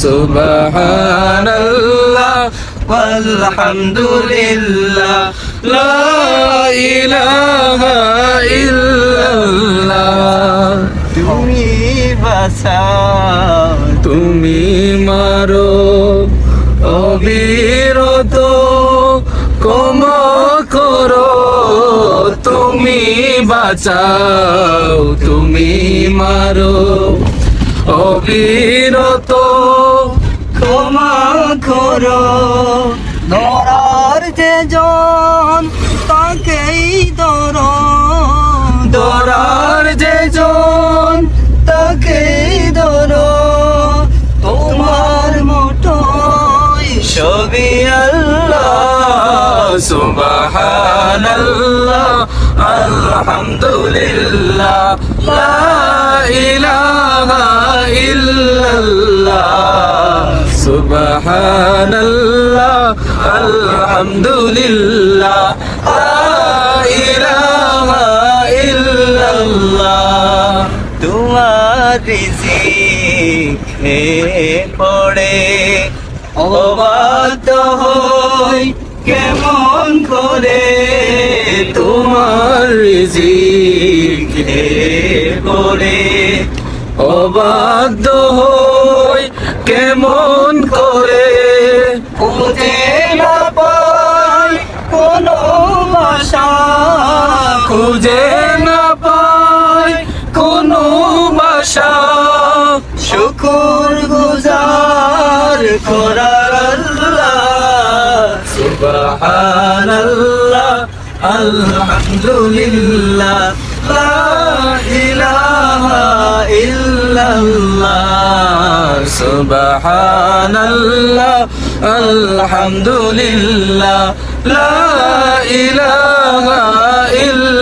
সুবহানাল্লাহ আলহামদুলিল্লাহ লা ইলাহা ইল্লাল্লাহ। তুমি বাঁচাও, তুমি মারো অবিরত, ক্ষমা করো, তুমি বাঁচাও, তুমি মারো অবিরত, ক্ষমা করো। ধরার যে জন তাকেই ধরো, ধরার যে জন তাকেই ধরো। তোমার মতোই সবই আল্লাহ। সুবহানাল্লাহ আলহামদুলিল্লাহ লা ইলাহা ইল্লাল্লাহ। সুবহানাল্লাহ আলহামদুলিল্লাহ লা ইলাহা ইল্লাল্লাহ। তোমার রিজিক খেয়ে পড়ে অবাধ্য হই কেমন করে। তোমার রিজিক খেয়ে পড়ে অবাধ্য হই কেমন করে। খুঁজে না পাই কোনো ভাষা, খুঁজে না পাই কোনো ভাষা, শুকুর গুজার করার আল্লাহ। সুবহানাল্লাহ আলহামদুলিল্লাহ লা ইলাহা ইল্লাল্লাহ। সুবহানাল্লাহ আলহামদুলিল্লাহ লা ইলাহা ইল্লাল্লাহ।